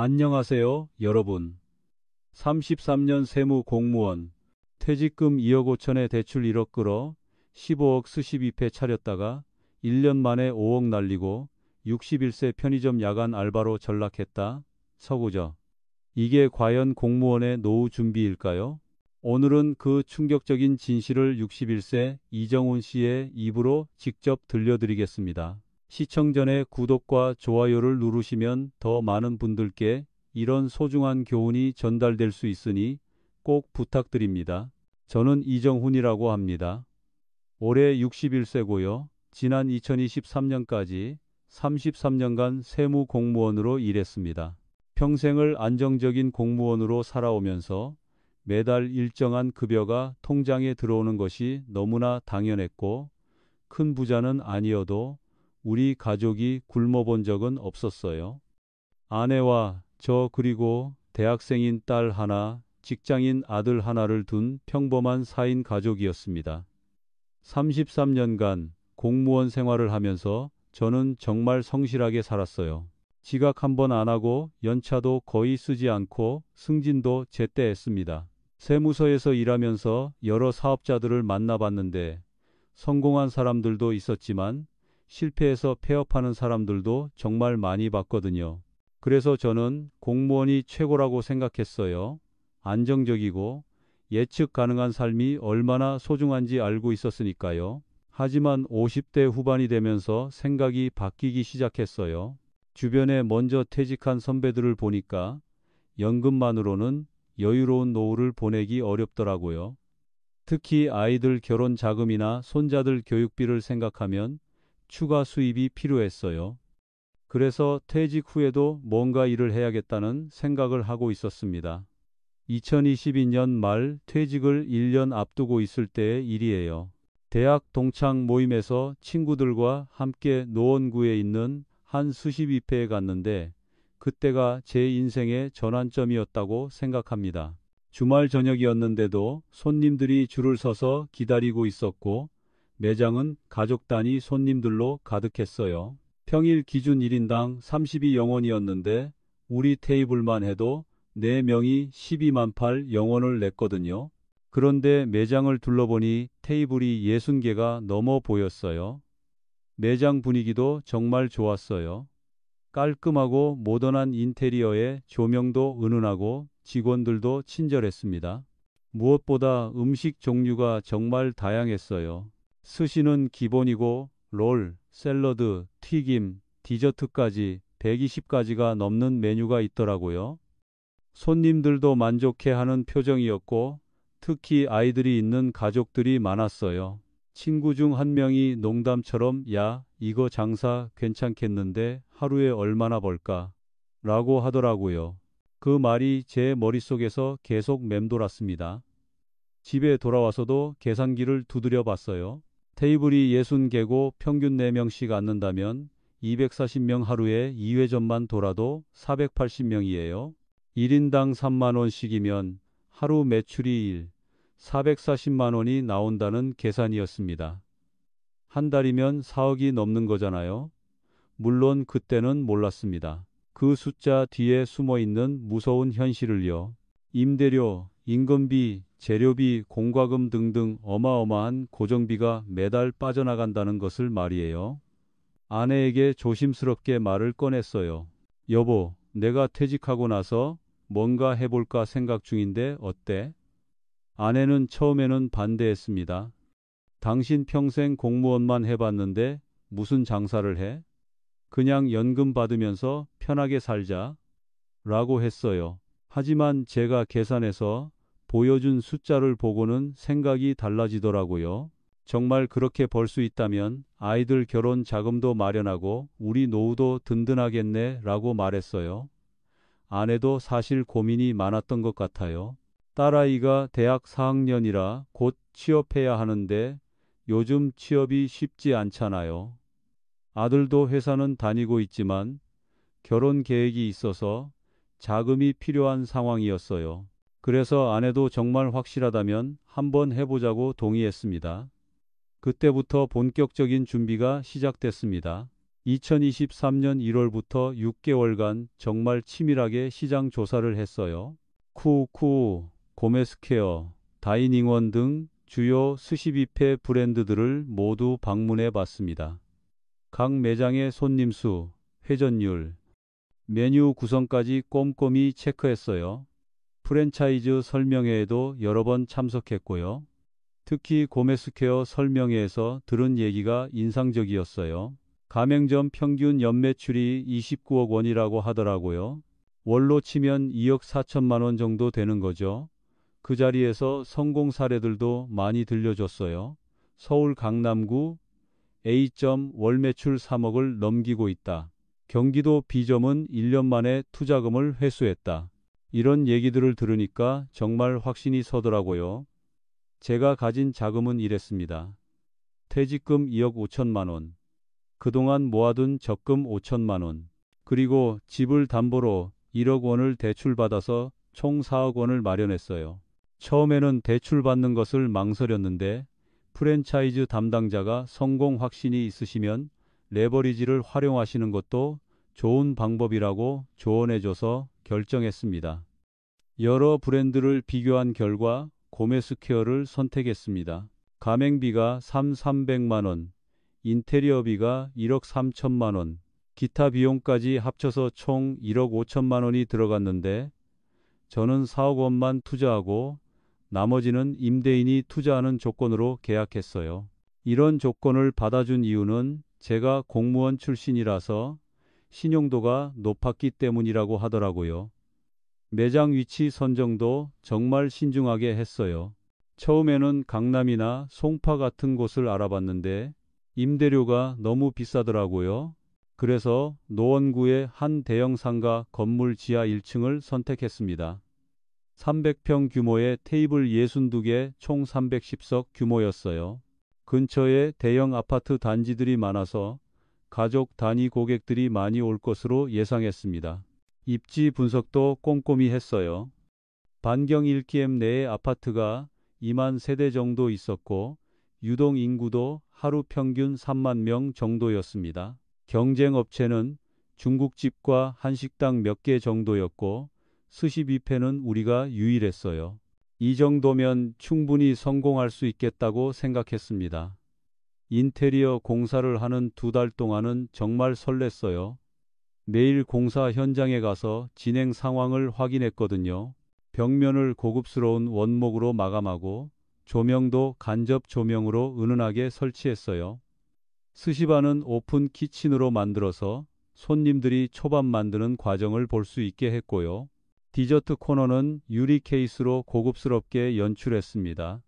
안녕하세요, 여러분. 33년 세무 공무원, 퇴직금 2억 5천에 대출 1억 끌어 15억 스시뷔페 차렸다가 1년 만에 5억 날리고 61세 편의점 야간 알바로 전락했다. 서구죠. 이게 과연 공무원의 노후 준비일까요? 오늘은 그 충격적인 진실을 61세 이정훈 씨의 입으로 직접 들려드리겠습니다. 시청 전에 구독과 좋아요를 누르시면 더 많은 분들께 이런 소중한 교훈이 전달될 수 있으니 꼭 부탁드립니다. 저는 이정훈이라고 합니다. 올해 61세고요. 지난 2023년까지 33년간 세무공무원으로 일했습니다. 평생을 안정적인 공무원으로 살아오면서 매달 일정한 급여가 통장에 들어오는 것이 너무나 당연했고, 큰 부자는 아니어도 우리 가족이 굶어본 적은 없었어요. 아내와 저 그리고 대학생인 딸 하나, 직장인 아들 하나를 둔 평범한 4인 가족이었습니다. 33년간 공무원 생활을 하면서 저는 정말 성실하게 살았어요. 지각 한 번 안 하고 연차도 거의 쓰지 않고 승진도 제때 했습니다. 세무서에서 일하면서 여러 사업자들을 만나봤는데 성공한 사람들도 있었지만 실패해서 폐업하는 사람들도 정말 많이 봤거든요. 그래서 저는 공무원이 최고라고 생각했어요. 안정적이고 예측 가능한 삶이 얼마나 소중한지 알고 있었으니까요. 하지만 50대 후반이 되면서 생각이 바뀌기 시작했어요. 주변에 먼저 퇴직한 선배들을 보니까 연금만으로는 여유로운 노후를 보내기 어렵더라고요. 특히 아이들 결혼 자금이나 손자들 교육비를 생각하면 추가 수입이 필요했어요. 그래서 퇴직 후에도 뭔가 일을 해야겠다는 생각을 하고 있었습니다. 2022년 말 퇴직을 1년 앞두고 있을 때의 일이에요. 대학 동창 모임에서 친구들과 함께 노원구에 있는 한 스시뷔페에 갔는데 그때가 제 인생의 전환점이었다고 생각합니다. 주말 저녁이었는데도 손님들이 줄을 서서 기다리고 있었고 매장은 가족 단위 손님들로 가득했어요. 평일 기준 1인당 32영원이었는데 우리 테이블만 해도 4명이 12만 8영원을 냈거든요. 그런데 매장을 둘러보니 테이블이 60개가 넘어 보였어요. 매장 분위기도 정말 좋았어요. 깔끔하고 모던한 인테리어에 조명도 은은하고 직원들도 친절했습니다. 무엇보다 음식 종류가 정말 다양했어요. 스시는 기본이고 롤, 샐러드, 튀김, 디저트까지 120가지가 넘는 메뉴가 있더라고요. 손님들도 만족해하는 표정이었고 특히 아이들이 있는 가족들이 많았어요. 친구 중 한 명이 농담처럼 야, 이거 장사 괜찮겠는데 하루에 얼마나 벌까? 라고 하더라고요. 그 말이 제 머릿속에서 계속 맴돌았습니다. 집에 돌아와서도 계산기를 두드려 봤어요. 테이블이 60개고 평균 4명씩 앉는다면 240명 하루에 2회전만 돌아도 480명이에요. 1인당 3만원씩이면 하루 매출이 440만 원이 나온다는 계산이었습니다. 한 달이면 4억이 넘는 거잖아요. 물론 그때는 몰랐습니다. 그 숫자 뒤에 숨어 있는 무서운 현실을요. 임대료, 인건비, 재료비, 공과금 등등 어마어마한 고정비가 매달 빠져나간다는 것을 말이에요. 아내에게 조심스럽게 말을 꺼냈어요. 여보, 내가 퇴직하고 나서 뭔가 해볼까 생각 중인데 어때? 아내는 처음에는 반대했습니다. 당신 평생 공무원만 해봤는데 무슨 장사를 해? 그냥 연금 받으면서 편하게 살자. 라고 했어요. 하지만 제가 계산해서 보여준 숫자를 보고는 생각이 달라지더라고요. 정말 그렇게 벌 수 있다면 아이들 결혼 자금도 마련하고 우리 노후도 든든하겠네 라고 말했어요. 아내도 사실 고민이 많았던 것 같아요. 딸아이가 대학 4학년이라 곧 취업해야 하는데 요즘 취업이 쉽지 않잖아요. 아들도 회사는 다니고 있지만 결혼 계획이 있어서 자금이 필요한 상황이었어요. 그래서 아내도 정말 확실하다면 한번 해보자고 동의했습니다. 그때부터 본격적인 준비가 시작됐습니다. 2023년 1월부터 6개월간 정말 치밀하게 시장 조사를 했어요. 쿠쿠, 고메스케어, 다이닝원 등 주요 스시 뷔페 브랜드들을 모두 방문해 봤습니다. 각 매장의 손님 수, 회전율, 메뉴 구성까지 꼼꼼히 체크했어요. 프랜차이즈 설명회에도 여러 번 참석했고요. 특히 고메스케어 설명회에서 들은 얘기가 인상적이었어요. 가맹점 평균 연매출이 29억 원이라고 하더라고요. 월로 치면 2억 4천만 원 정도 되는 거죠. 그 자리에서 성공 사례들도 많이 들려줬어요. 서울 강남구 A점 월 매출 3억을 넘기고 있다. 경기도 B점은 1년 만에 투자금을 회수했다. 이런 얘기들을 들으니까 정말 확신이 서더라고요. 제가 가진 자금은 이랬습니다. 퇴직금 2억 5천만 원. 그동안 모아둔 적금 5천만 원. 그리고 집을 담보로 1억 원을 대출받아서 총 4억 원을 마련했어요. 처음에는 대출받는 것을 망설였는데 프랜차이즈 담당자가 성공 확신이 있으시면 레버리지를 활용하시는 것도 좋은 방법이라고 조언해줘서 결정했습니다. 여러 브랜드를 비교한 결과 고메스케어를 선택했습니다. 가맹비가 300만 원, 인테리어비가 1억 3천만 원, 기타 비용까지 합쳐서 총 1억 5천만 원이 들어갔는데 저는 4억 원만 투자하고 나머지는 임대인이 투자하는 조건으로 계약했어요. 이런 조건을 받아준 이유는 제가 공무원 출신이라서 신용도가 높았기 때문이라고 하더라고요. 매장 위치 선정도 정말 신중하게 했어요. 처음에는 강남이나 송파 같은 곳을 알아봤는데 임대료가 너무 비싸더라고요. 그래서 노원구의 한 대형 상가 건물 지하 1층을 선택했습니다. 300평 규모의 테이블 62개 총 310석 규모였어요. 근처에 대형 아파트 단지들이 많아서 가족 단위 고객들이 많이 올 것으로 예상했습니다. 입지 분석도 꼼꼼히 했어요. 반경 1km 내에 아파트가 2만 세대 정도 있었고 유동 인구도 하루 평균 3만 명 정도였습니다. 경쟁 업체는 중국집과 한식당 몇 개 정도였고 스시 뷔페는 우리가 유일했어요. 이 정도면 충분히 성공할 수 있겠다고 생각했습니다. 인테리어 공사를 하는 2달 동안은 정말 설렜어요. 매일 공사 현장에 가서 진행 상황을 확인했거든요. 벽면을 고급스러운 원목으로 마감하고 조명도 간접 조명으로 은은하게 설치했어요. 스시바는 오픈 키친으로 만들어서 손님들이 초밥 만드는 과정을 볼 수 있게 했고요. 디저트 코너는 유리 케이스로 고급스럽게 연출했습니다.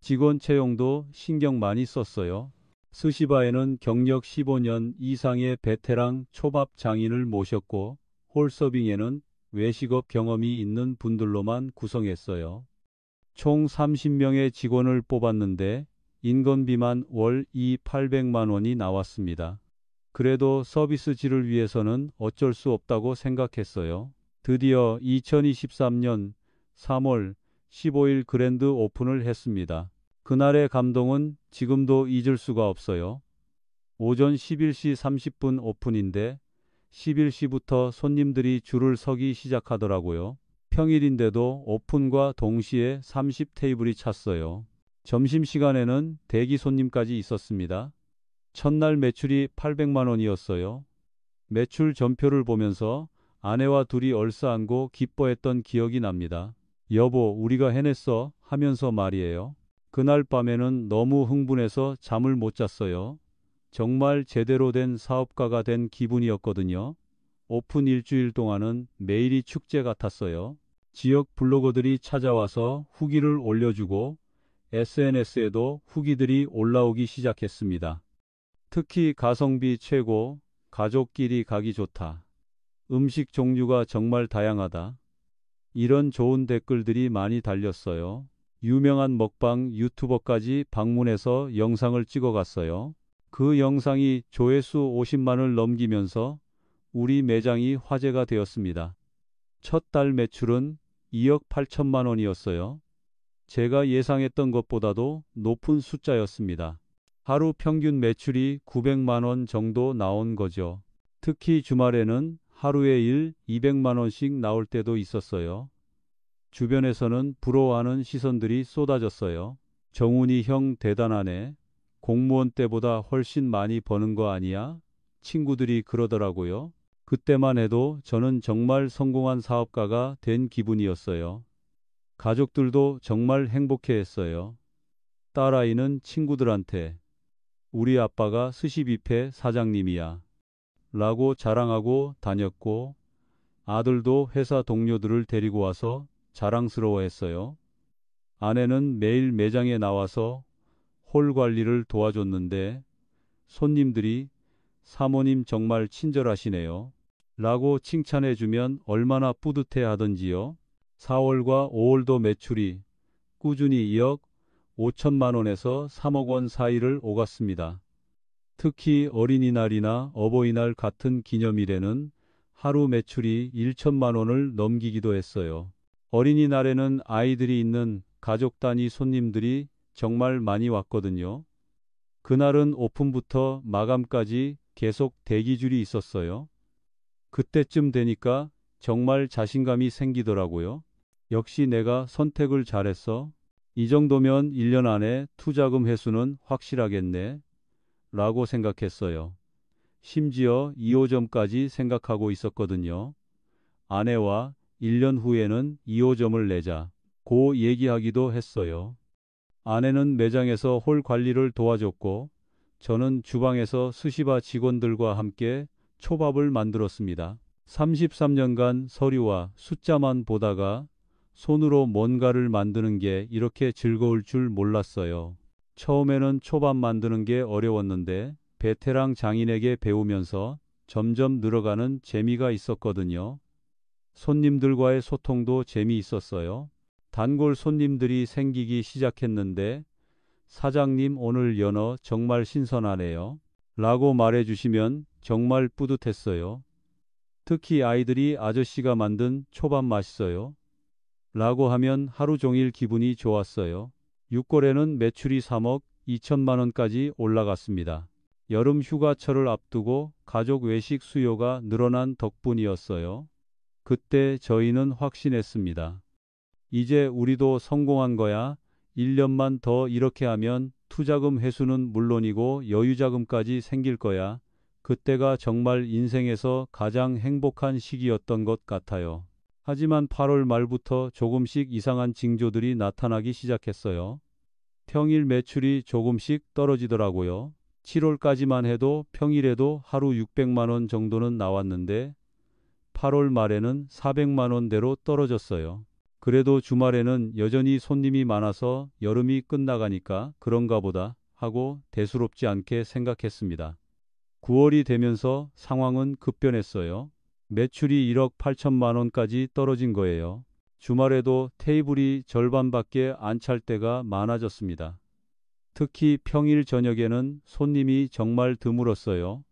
직원 채용도 신경 많이 썼어요. 스시바에는 경력 15년 이상의 베테랑 초밥 장인을 모셨고 홀 서빙에는 외식업 경험이 있는 분들로만 구성했어요. 총 30명의 직원을 뽑았는데 인건비만 월 800만 원이 나왔습니다. 그래도 서비스질을 위해서는 어쩔 수 없다고 생각했어요. 드디어 2023년 3월 15일 그랜드 오픈을 했습니다. 그날의 감동은 지금도 잊을 수가 없어요. 오전 11시 30분 오픈인데 11시부터 손님들이 줄을 서기 시작하더라고요. 평일인데도 오픈과 동시에 30테이블이 찼어요. 점심시간에는 대기 손님까지 있었습니다. 첫날 매출이 800만 원이었어요. 매출 전표를 보면서 아내와 둘이 얼싸안고 기뻐했던 기억이 납니다. 여보, 우리가 해냈어 하면서 말이에요. 그날 밤에는 너무 흥분해서 잠을 못 잤어요. 정말 제대로 된 사업가가 된 기분이었거든요. 오픈 일주일 동안은 매일이 축제 같았어요. 지역 블로거들이 찾아와서 후기를 올려주고 SNS에도 후기들이 올라오기 시작했습니다. 특히 가성비 최고, 가족끼리 가기 좋다. 음식 종류가 정말 다양하다. 이런 좋은 댓글들이 많이 달렸어요. 유명한 먹방 유튜버까지 방문해서 영상을 찍어갔어요. 그 영상이 조회수 50만을 넘기면서 우리 매장이 화제가 되었습니다. 첫 달 매출은 2억 8천만 원이었어요. 제가 예상했던 것보다도 높은 숫자였습니다. 하루 평균 매출이 900만 원 정도 나온 거죠. 특히 주말에는 하루에 200만 원씩 나올 때도 있었어요. 주변에서는 부러워하는 시선들이 쏟아졌어요. 정훈이 형 대단하네. 공무원 때보다 훨씬 많이 버는 거 아니야? 친구들이 그러더라고요. 그때만 해도 저는 정말 성공한 사업가가 된 기분이었어요. 가족들도 정말 행복해했어요. 딸아이는 친구들한테 우리 아빠가 스시뷔페 사장님이야 라고 자랑하고 다녔고, 아들도 회사 동료들을 데리고 와서 자랑스러워했어요. 아내는 매일 매장에 나와서 홀 관리를 도와줬는데 손님들이 사모님 정말 친절하시네요 라고 칭찬해주면 얼마나 뿌듯해 하던지요. 4월과 5월도 매출이 꾸준히 2억 5천만 원에서 3억 원 사이를 오갔습니다. 특히 어린이날이나 어버이날 같은 기념일에는 하루 매출이 1천만 원을 넘기기도 했어요. 어린이날에는 아이들이 있는 가족 단위 손님들이 정말 많이 왔거든요. 그날은 오픈부터 마감까지 계속 대기줄이 있었어요. 그때쯤 되니까 정말 자신감이 생기더라고요. 역시 내가 선택을 잘했어. 이 정도면 1년 안에 투자금 회수는 확실하겠네. 라고 생각했어요. 심지어 2호점까지 생각하고 있었거든요. 아내와 1년 후에는 2호점을 내자 고 얘기하기도 했어요. 아내는 매장에서 홀 관리를 도와줬고 저는 주방에서 스시바 직원들과 함께 초밥을 만들었습니다. 33년간 서류와 숫자만 보다가 손으로 뭔가를 만드는 게 이렇게 즐거울 줄 몰랐어요. 처음에는 초밥 만드는 게 어려웠는데 베테랑 장인에게 배우면서 점점 늘어가는 재미가 있었거든요. 손님들과의 소통도 재미있었어요. 단골 손님들이 생기기 시작했는데 사장님 오늘 연어 정말 신선하네요. 라고 말해주시면 정말 뿌듯했어요. 특히 아이들이 아저씨가 만든 초밥 맛있어요. 라고 하면 하루 종일 기분이 좋았어요. 6월에는 매출이 3억 2천만 원까지 올라갔습니다. 여름 휴가철을 앞두고 가족 외식 수요가 늘어난 덕분이었어요. 그때 저희는 확신했습니다. 이제 우리도 성공한 거야. 1년만 더 이렇게 하면 투자금 회수는 물론이고 여유자금까지 생길 거야. 그때가 정말 인생에서 가장 행복한 시기였던 것 같아요. 하지만 8월 말부터 조금씩 이상한 징조들이 나타나기 시작했어요. 평일 매출이 조금씩 떨어지더라고요. 7월까지만 해도 평일에도 하루 600만 원 정도는 나왔는데 8월 말에는 400만 원대로 떨어졌어요. 그래도 주말에는 여전히 손님이 많아서 여름이 끝나가니까 그런가 보다 하고 대수롭지 않게 생각했습니다. 9월이 되면서 상황은 급변했어요. 매출이 1억 8천만 원까지 떨어진 거예요. 주말에도 테이블이 절반밖에 안 찰 때가 많아졌습니다. 특히 평일 저녁에는 손님이 정말 드물었어요.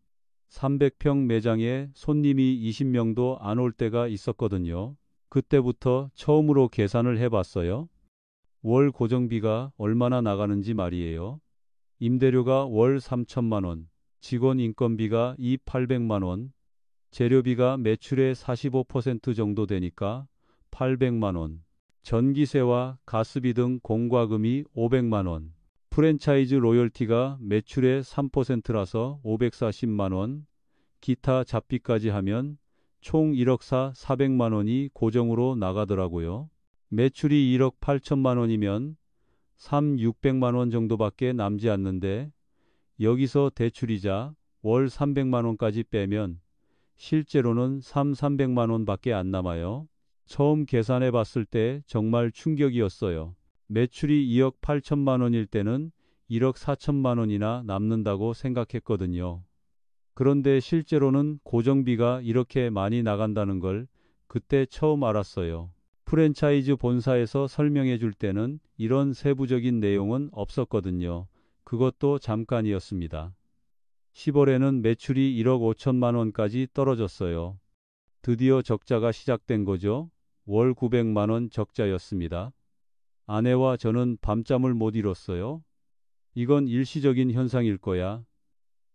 300평 매장에 손님이 20명도 안 올 때가 있었거든요. 그때부터 처음으로 계산을 해봤어요. 월 고정비가 얼마나 나가는지 말이에요. 임대료가 월 3천만 원, 직원 인건비가 800만 원, 재료비가 매출의 45% 정도 되니까 800만 원, 전기세와 가스비 등 공과금이 500만 원, 프랜차이즈 로열티가 매출의 3%라서 540만 원, 기타 잡비까지 하면 총 1억 400만 원이 고정으로 나가더라고요. 매출이 1억 8천만 원이면 600만 원 정도밖에 남지 않는데 여기서 대출이자 월 300만 원까지 빼면 실제로는 300만 원밖에 안 남아요. 처음 계산해 봤을 때 정말 충격이었어요. 매출이 2억 8천만 원일 때는 1억 4천만 원이나 남는다고 생각했거든요. 그런데 실제로는 고정비가 이렇게 많이 나간다는 걸 그때 처음 알았어요. 프랜차이즈 본사에서 설명해 줄 때는 이런 세부적인 내용은 없었거든요. 그것도 잠깐이었습니다. 10월에는 매출이 1억 5천만 원까지 떨어졌어요. 드디어 적자가 시작된 거죠. 월 900만 원 적자였습니다. 아내와 저는 밤잠을 못 이뤘어요. 이건 일시적인 현상일 거야.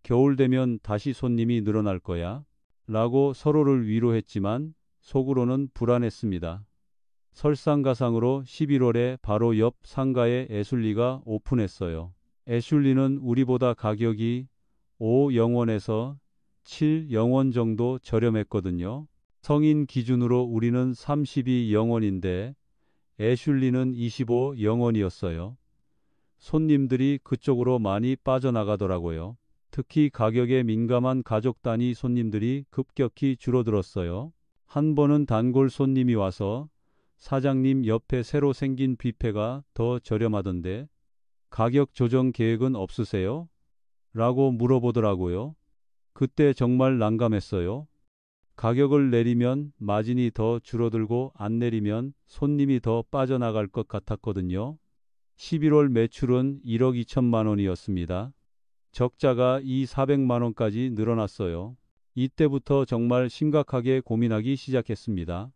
겨울 되면 다시 손님이 늘어날 거야. 라고 서로를 위로했지만 속으로는 불안했습니다. 설상가상으로 11월에 바로 옆 상가에 애슐리가 오픈했어요. 애슐리는 우리보다 가격이 5영원에서 7영원 정도 저렴했거든요. 성인 기준으로 우리는 32영원인데 애슐리는 25영원이었어요. 손님들이 그쪽으로 많이 빠져나가더라고요. 특히 가격에 민감한 가족 단위 손님들이 급격히 줄어들었어요. 한 번은 단골 손님이 와서 사장님 옆에 새로 생긴 뷔페가 더 저렴하던데 가격 조정 계획은 없으세요? 라고 물어보더라고요. 그때 정말 난감했어요. 가격을 내리면 마진이 더 줄어들고 안 내리면 손님이 더 빠져나갈 것 같았거든요. 11월 매출은 1억 2천만 원이었습니다. 적자가 400만 원까지 늘어났어요. 이때부터 정말 심각하게 고민하기 시작했습니다.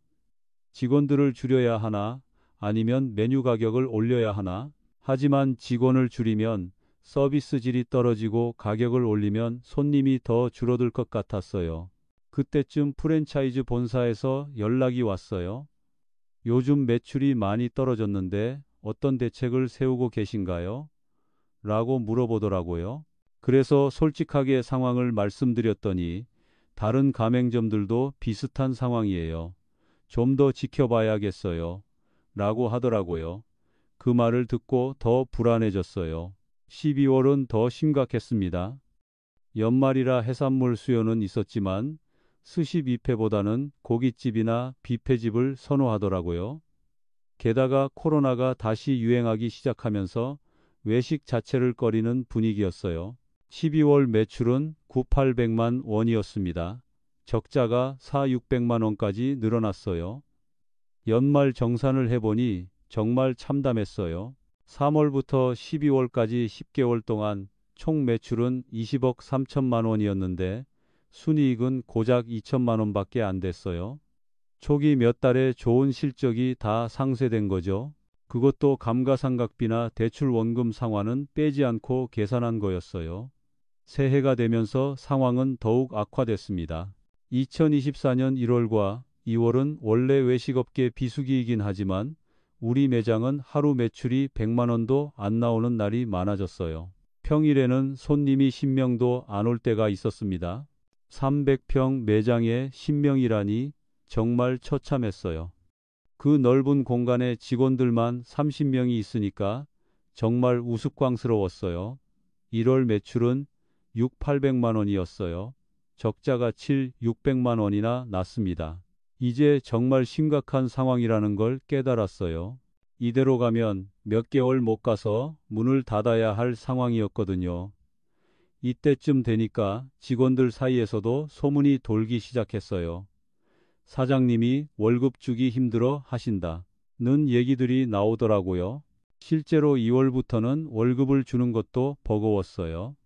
직원들을 줄여야 하나, 아니면 메뉴 가격을 올려야 하나. 하지만 직원을 줄이면 서비스 질이 떨어지고 가격을 올리면 손님이 더 줄어들 것 같았어요. 그때쯤 프랜차이즈 본사에서 연락이 왔어요. 요즘 매출이 많이 떨어졌는데 어떤 대책을 세우고 계신가요? 라고 물어보더라고요. 그래서 솔직하게 상황을 말씀드렸더니 다른 가맹점들도 비슷한 상황이에요. 좀 더 지켜봐야겠어요. 라고 하더라고요. 그 말을 듣고 더 불안해졌어요. 12월은 더 심각했습니다. 연말이라 해산물 수요는 있었지만 스시 뷔페보다는 고깃집이나 뷔페집을 선호하더라고요. 게다가 코로나가 다시 유행하기 시작하면서 외식 자체를 꺼리는 분위기였어요. 12월 매출은 9,800만 원이었습니다. 적자가 4,600만 원까지 늘어났어요. 연말 정산을 해보니 정말 참담했어요. 3월부터 12월까지 10개월 동안 총 매출은 20억 3천만 원이었는데 순이익은 고작 2천만 원밖에 안 됐어요. 초기 몇 달에 좋은 실적이 다 상쇄된 거죠. 그것도 감가상각비나 대출 원금 상환은 빼지 않고 계산한 거였어요. 새해가 되면서 상황은 더욱 악화됐습니다. 2024년 1월과 2월은 원래 외식업계 비수기이긴 하지만 우리 매장은 하루 매출이 100만 원도 안 나오는 날이 많아졌어요. 평일에는 손님이 10명도 안 올 때가 있었습니다. 300평 매장에 10명이라니 정말 처참했어요. 그 넓은 공간에 직원들만 30명이 있으니까 정말 우스꽝스러웠어요. 1월 매출은 6,800만 원이었어요. 적자가 600만 원이나 났습니다. 이제 정말 심각한 상황이라는 걸 깨달았어요. 이대로 가면 몇 개월 못 가서 문을 닫아야 할 상황이었거든요. 이때쯤 되니까 직원들 사이에서도 소문이 돌기 시작했어요. 사장님이 월급 주기 힘들어 하신다는 얘기들이 나오더라고요. 실제로 2월부터는 월급을 주는 것도 버거웠어요.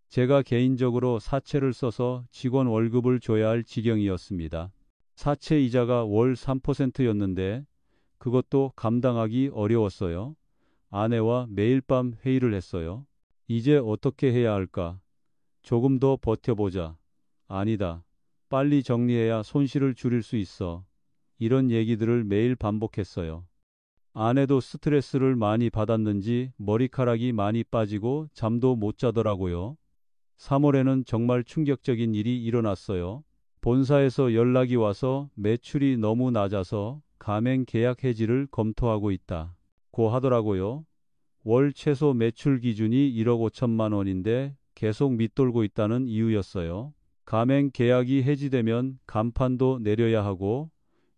제가 개인적으로 사채를 써서 직원 월급을 줘야 할 지경이었습니다. 사채 이자가 월 3%였는데 그것도 감당하기 어려웠어요. 아내와 매일 밤 회의를 했어요. 이제 어떻게 해야 할까? 조금 더 버텨보자. 아니다. 빨리 정리해야 손실을 줄일 수 있어. 이런 얘기들을 매일 반복했어요. 아내도 스트레스를 많이 받았는지 머리카락이 많이 빠지고 잠도 못 자더라고요. 3월에는 정말 충격적인 일이 일어났어요. 본사에서 연락이 와서 매출이 너무 낮아서 가맹 계약 해지를 검토하고 있다고 하더라고요. 월 최소 매출 기준이 1억 5천만 원인데 계속 밑돌고 있다는 이유였어요. 가맹 계약이 해지되면 간판도 내려야 하고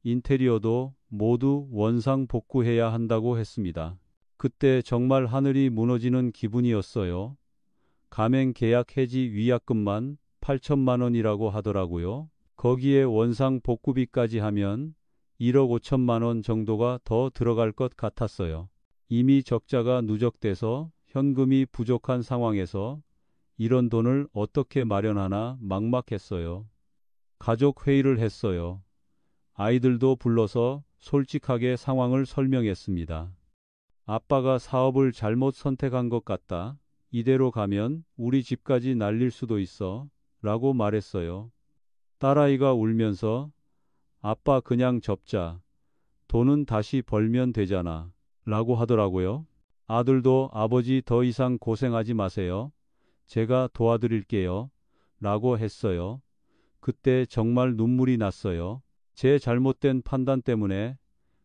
인테리어도 모두 원상 복구해야 한다고 했습니다. 그때 정말 하늘이 무너지는 기분이었어요. 가맹 계약 해지 위약금만 8천만 원이라고 하더라고요. 거기에 원상 복구비까지 하면 1억 5천만 원 정도가 더 들어갈 것 같았어요. 이미 적자가 누적돼서 현금이 부족한 상황에서 이런 돈을 어떻게 마련하나 막막했어요. 가족 회의를 했어요. 아이들도 불러서 솔직하게 상황을 설명했습니다. 아빠가 사업을 잘못 선택한 것 같다. 이대로 가면 우리 집까지 날릴 수도 있어. 라고 말했어요. 딸아이가 울면서 아빠 그냥 접자. 돈은 다시 벌면 되잖아. 라고 하더라고요. 아들도 아버지 더 이상 고생하지 마세요. 제가 도와드릴게요. 라고 했어요. 그때 정말 눈물이 났어요. 제 잘못된 판단 때문에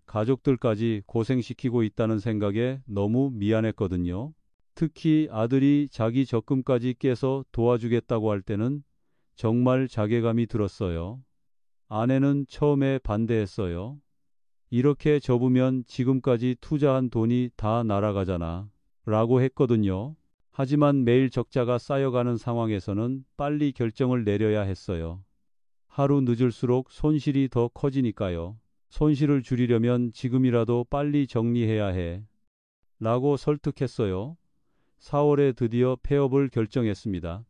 가족들까지 고생시키고 있다는 생각에 너무 미안했거든요. 특히 아들이 자기 적금까지 깨서 도와주겠다고 할 때는 정말 자괴감이 들었어요. 아내는 처음에 반대했어요. 이렇게 접으면 지금까지 투자한 돈이 다 날아가잖아. 라고 했거든요. 하지만 매일 적자가 쌓여가는 상황에서는 빨리 결정을 내려야 했어요. 하루 늦을수록 손실이 더 커지니까요. 손실을 줄이려면 지금이라도 빨리 정리해야 해. 라고 설득했어요. 4월에 드디어 폐업을 결정했습니다.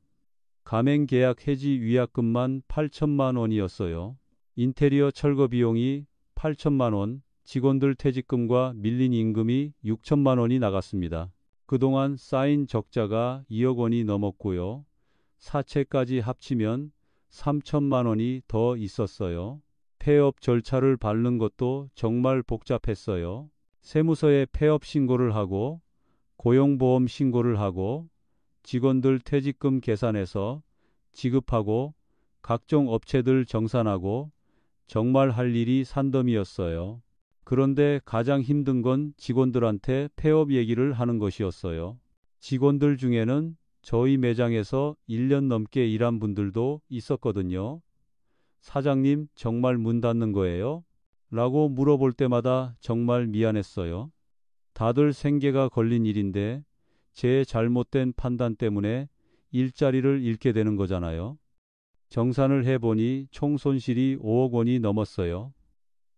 가맹계약 해지 위약금만 8천만 원이었어요. 인테리어 철거 비용이 8천만 원, 직원들 퇴직금과 밀린 임금이 6천만 원이 나갔습니다. 그동안 쌓인 적자가 2억 원이 넘었고요. 사채까지 합치면 3천만 원이 더 있었어요. 폐업 절차를 밟는 것도 정말 복잡했어요. 세무서에 폐업 신고를 하고 고용보험 신고를 하고 직원들 퇴직금 계산해서 지급하고 각종 업체들 정산하고 정말 할 일이 산더미였어요. 그런데 가장 힘든 건 직원들한테 폐업 얘기를 하는 것이었어요. 직원들 중에는 저희 매장에서 1년 넘게 일한 분들도 있었거든요. 사장님, 정말 문 닫는 거예요? 라고 물어볼 때마다 정말 미안했어요. 다들 생계가 걸린 일인데 제 잘못된 판단 때문에 일자리를 잃게 되는 거잖아요. 정산을 해보니 총 손실이 5억 원이 넘었어요.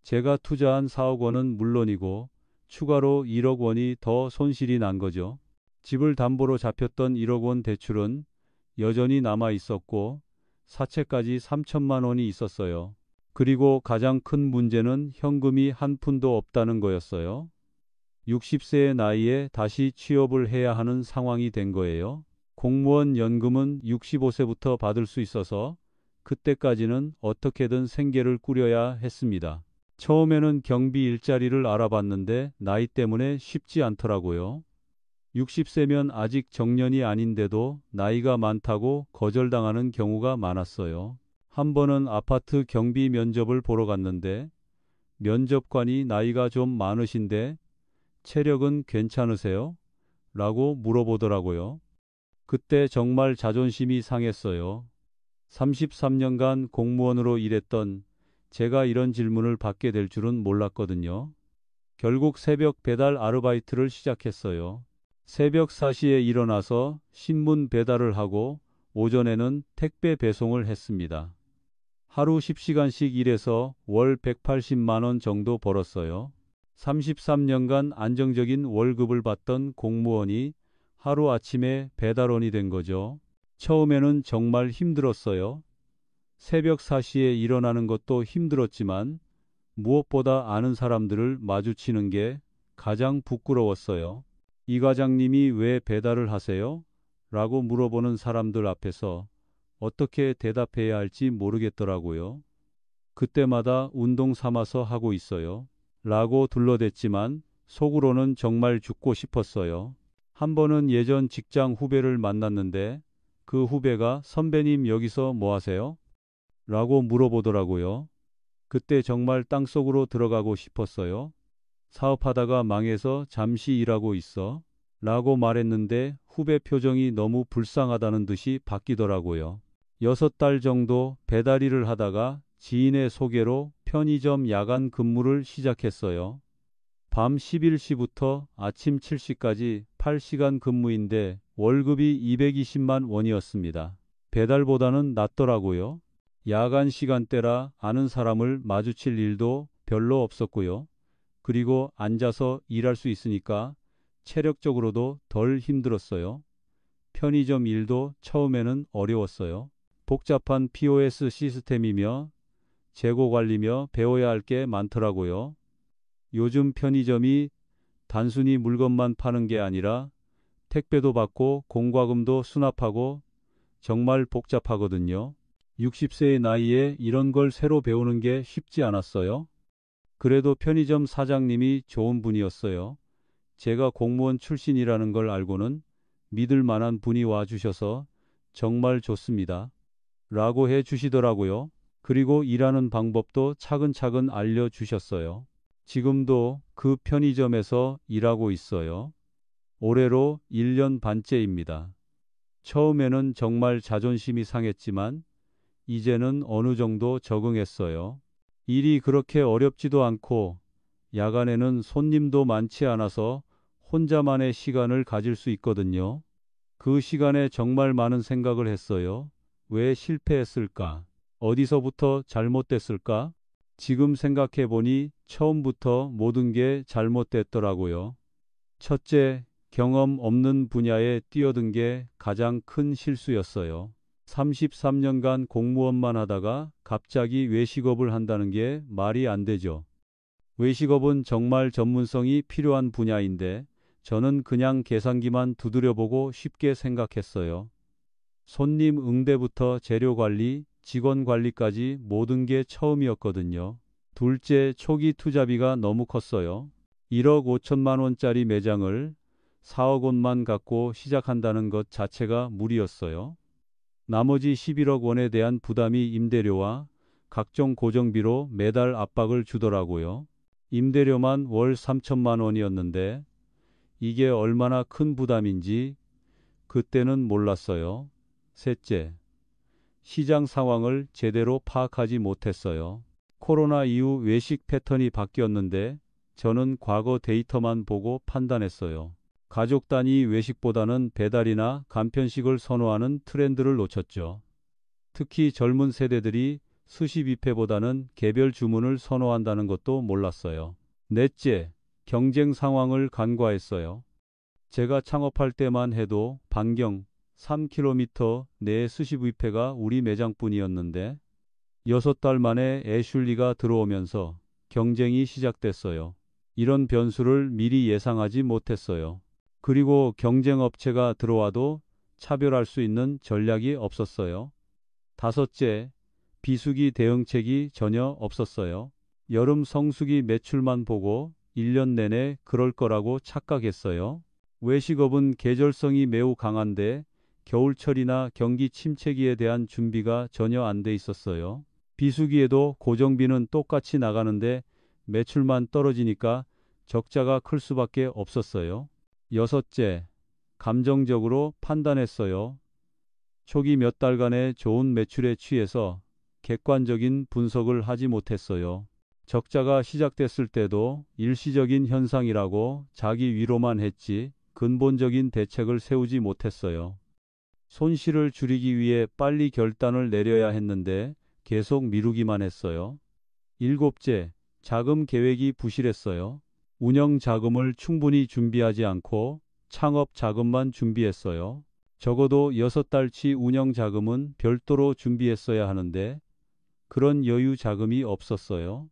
제가 투자한 4억 원은 물론이고 추가로 1억 원이 더 손실이 난 거죠. 집을 담보로 잡혔던 1억 원 대출은 여전히 남아 있었고 사채까지 3천만 원이 있었어요. 그리고 가장 큰 문제는 현금이 한 푼도 없다는 거였어요. 60세의 나이에 다시 취업을 해야 하는 상황이 된 거예요. 공무원 연금은 65세부터 받을 수 있어서 그때까지는 어떻게든 생계를 꾸려야 했습니다. 처음에는 경비 일자리를 알아봤는데 나이 때문에 쉽지 않더라고요. 60세면 아직 정년이 아닌데도 나이가 많다고 거절당하는 경우가 많았어요. 한 번은 아파트 경비 면접을 보러 갔는데 면접관이 나이가 좀 많으신데 체력은 괜찮으세요? 라고 물어보더라고요. 그때 정말 자존심이 상했어요. 33년간 공무원으로 일했던 제가 이런 질문을 받게 될 줄은 몰랐거든요. 결국 새벽 배달 아르바이트를 시작했어요. 새벽 4시에 일어나서 신문 배달을 하고 오전에는 택배 배송을 했습니다. 하루 10시간씩 일해서 월 180만 원 정도 벌었어요. 33년간 안정적인 월급을 받던 공무원이 하루아침에 배달원이 된 거죠. 처음에는 정말 힘들었어요. 새벽 4시에 일어나는 것도 힘들었지만 무엇보다 아는 사람들을 마주치는 게 가장 부끄러웠어요. 이 과장님이 왜 배달을 하세요? 라고 물어보는 사람들 앞에서 어떻게 대답해야 할지 모르겠더라고요. 그때마다 운동 삼아서 하고 있어요. 라고 둘러댔지만 속으로는 정말 죽고 싶었어요. 한 번은 예전 직장 후배를 만났는데 그 후배가 선배님 여기서 뭐 하세요? 라고 물어보더라고요. 그때 정말 땅속으로 들어가고 싶었어요. 사업하다가 망해서 잠시 일하고 있어. 라고 말했는데 후배 표정이 너무 불쌍하다는 듯이 바뀌더라고요. 6달 정도 배달 일을 하다가 지인의 소개로 편의점 야간 근무를 시작했어요. 밤 11시부터 아침 7시까지 8시간 근무인데 월급이 220만 원이었습니다. 배달보다는 낫더라고요. 야간 시간대라 아는 사람을 마주칠 일도 별로 없었고요. 그리고 앉아서 일할 수 있으니까 체력적으로도 덜 힘들었어요. 편의점 일도 처음에는 어려웠어요. 복잡한 POS 시스템이며 재고 관리며 배워야 할 게 많더라고요. 요즘 편의점이 단순히 물건만 파는 게 아니라 택배도 받고 공과금도 수납하고 정말 복잡하거든요. 60세의 나이에 이런 걸 새로 배우는 게 쉽지 않았어요. 그래도 편의점 사장님이 좋은 분이었어요. 제가 공무원 출신이라는 걸 알고는 믿을 만한 분이 와주셔서 정말 좋습니다. 라고 해 주시더라고요. 그리고 일하는 방법도 차근차근 알려주셨어요. 지금도 그 편의점에서 일하고 있어요. 올해로 1년 반째입니다. 처음에는 정말 자존심이 상했지만 이제는 어느 정도 적응했어요. 일이 그렇게 어렵지도 않고 야간에는 손님도 많지 않아서 혼자만의 시간을 가질 수 있거든요. 그 시간에 정말 많은 생각을 했어요. 왜 실패했을까? 어디서부터 잘못됐을까? 지금 생각해 보니 처음부터 모든 게 잘못됐더라고요. 첫째, 경험 없는 분야에 뛰어든 게 가장 큰 실수였어요. 33년간 공무원만 하다가 갑자기 외식업을 한다는 게 말이 안 되죠. 외식업은 정말 전문성이 필요한 분야인데 저는 그냥 계산기만 두드려보고 쉽게 생각했어요. 손님 응대부터 재료 관리, 직원 관리까지 모든 게 처음이었거든요. 둘째, 초기 투자비가 너무 컸어요. 1억 5천만 원짜리 매장을 4억 원만 갖고 시작한다는 것 자체가 무리였어요. 나머지 11억 원에 대한 부담이 임대료와 각종 고정비로 매달 압박을 주더라고요. 임대료만 월 3천만 원이었는데 이게 얼마나 큰 부담인지 그때는 몰랐어요. 셋째, 시장 상황을 제대로 파악하지 못했어요. 코로나 이후 외식 패턴이 바뀌었는데 저는 과거 데이터만 보고 판단했어요. 가족 단위 외식보다는 배달이나 간편식을 선호하는 트렌드를 놓쳤죠. 특히 젊은 세대들이 스시 뷔페보다는 개별 주문을 선호한다는 것도 몰랐어요. 넷째, 경쟁 상황을 간과했어요. 제가 창업할 때만 해도 반경 3km 내의 스시 뷔페가 우리 매장뿐이었는데 6달 만에 애슐리가 들어오면서 경쟁이 시작됐어요. 이런 변수를 미리 예상하지 못했어요. 그리고 경쟁 업체가 들어와도 차별할 수 있는 전략이 없었어요. 다섯째, 비수기 대응책이 전혀 없었어요. 여름 성수기 매출만 보고 1년 내내 그럴 거라고 착각했어요. 외식업은 계절성이 매우 강한데 겨울철이나 경기 침체기에 대한 준비가 전혀 안 돼 있었어요. 비수기에도 고정비는 똑같이 나가는데 매출만 떨어지니까 적자가 클 수밖에 없었어요. 여섯째, 감정적으로 판단했어요. 초기 몇 달간의 좋은 매출에 취해서 객관적인 분석을 하지 못했어요. 적자가 시작됐을 때도 일시적인 현상이라고 자기 위로만 했지 근본적인 대책을 세우지 못했어요. 손실을 줄이기 위해 빨리 결단을 내려야 했는데 계속 미루기만 했어요. 일곱째, 자금 계획이 부실했어요. 운영 자금을 충분히 준비하지 않고 창업 자금만 준비했어요. 적어도 6달치 운영 자금은 별도로 준비했어야 하는데 그런 여유 자금이 없었어요.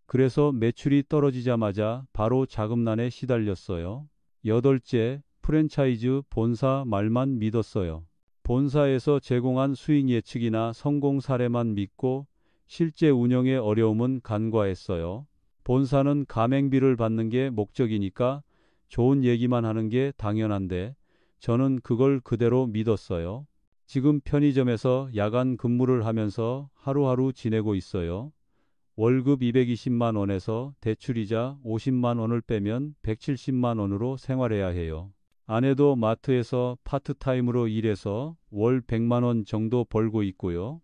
그래서 매출이 떨어지자마자 바로 자금난에 시달렸어요. 여덟째, 프랜차이즈 본사 말만 믿었어요. 본사에서 제공한 수익 예측이나 성공 사례만 믿고 실제 운영의 어려움은 간과했어요. 본사는 가맹비를 받는 게 목적이니까 좋은 얘기만 하는 게 당연한데 저는 그걸 그대로 믿었어요. 지금 편의점에서 야간 근무를 하면서 하루하루 지내고 있어요. 월급 220만 원에서 대출이자 50만 원을 빼면 170만 원으로 생활해야 해요. 아내도 마트에서 파트타임으로 일해서 월 100만 원 정도 벌고 있고요.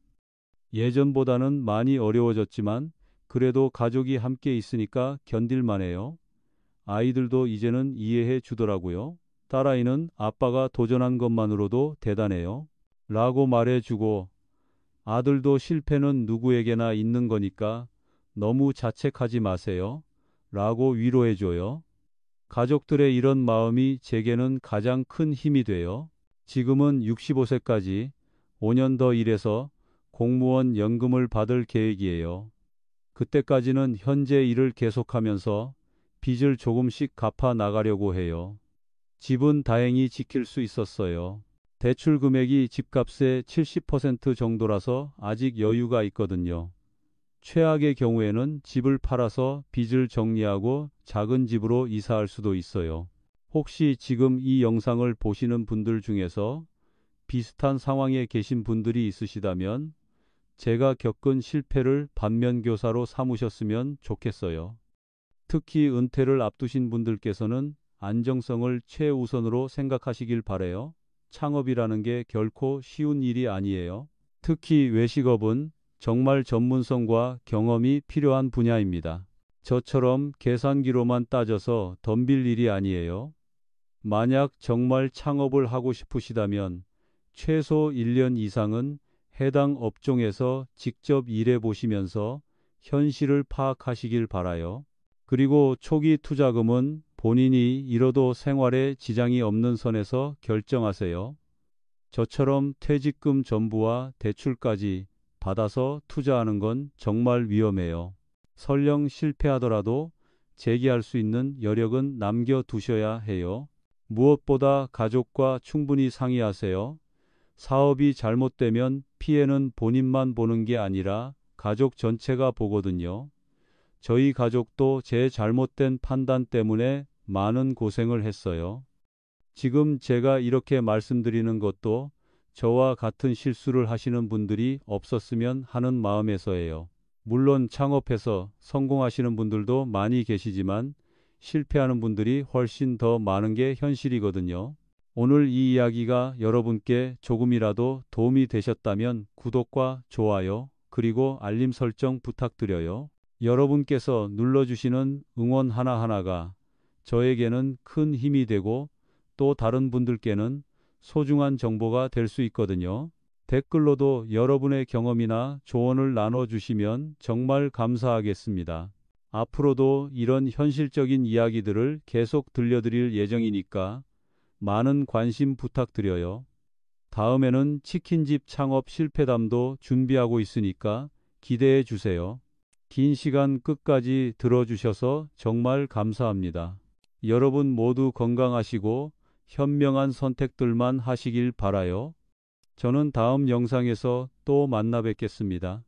예전보다는 많이 어려워졌지만 그래도 가족이 함께 있으니까 견딜만 해요. 아이들도 이제는 이해해 주더라고요. 딸아이는 아빠가 도전한 것만으로도 대단해요. 라고 말해주고 아들도 실패는 누구에게나 있는 거니까 너무 자책하지 마세요. 라고 위로해줘요. 가족들의 이런 마음이 제게는 가장 큰 힘이 돼요. 지금은 65세까지 5년 더 일해서 공무원 연금을 받을 계획이에요. 그때까지는 현재 일을 계속하면서 빚을 조금씩 갚아 나가려고 해요. 집은 다행히 지킬 수 있었어요. 대출 금액이 집값의 70% 정도라서 아직 여유가 있거든요. 최악의 경우에는 집을 팔아서 빚을 정리하고 작은 집으로 이사할 수도 있어요. 혹시 지금 이 영상을 보시는 분들 중에서 비슷한 상황에 계신 분들이 있으시다면 제가 겪은 실패를 반면교사로 삼으셨으면 좋겠어요. 특히 은퇴를 앞두신 분들께서는 안정성을 최우선으로 생각하시길 바래요. 창업이라는 게 결코 쉬운 일이 아니에요. 특히 외식업은 정말 전문성과 경험이 필요한 분야입니다. 저처럼 계산기로만 따져서 덤빌 일이 아니에요. 만약 정말 창업을 하고 싶으시다면 최소 1년 이상은 해당 업종에서 직접 일해 보시면서 현실을 파악하시길 바라요. 그리고 초기 투자금은 본인이 잃어도 생활에 지장이 없는 선에서 결정하세요. 저처럼 퇴직금 전부와 대출까지 받아서 투자하는 건 정말 위험해요. 설령 실패하더라도 재기할 수 있는 여력은 남겨두셔야 해요. 무엇보다 가족과 충분히 상의하세요. 사업이 잘못되면 피해는 본인만 보는 게 아니라 가족 전체가 보거든요. 저희 가족도 제 잘못된 판단 때문에 많은 고생을 했어요. 지금 제가 이렇게 말씀드리는 것도 저와 같은 실수를 하시는 분들이 없었으면 하는 마음에서예요. 물론 창업해서 성공하시는 분들도 많이 계시지만 실패하는 분들이 훨씬 더 많은 게 현실이거든요. 오늘 이 이야기가 여러분께 조금이라도 도움이 되셨다면 구독과 좋아요, 그리고 알림 설정 부탁드려요. 여러분께서 눌러주시는 응원 하나하나가 저에게는 큰 힘이 되고 또 다른 분들께는 소중한 정보가 될 수 있거든요. 댓글로도 여러분의 경험이나 조언을 나눠주시면 정말 감사하겠습니다. 앞으로도 이런 현실적인 이야기들을 계속 들려드릴 예정이니까 많은 관심 부탁드려요. 다음에는 치킨집 창업 실패담도 준비하고 있으니까 기대해 주세요. 긴 시간 끝까지 들어주셔서 정말 감사합니다. 여러분 모두 건강하시고 현명한 선택들만 하시길 바라요. 저는 다음 영상에서 또 만나 뵙겠습니다.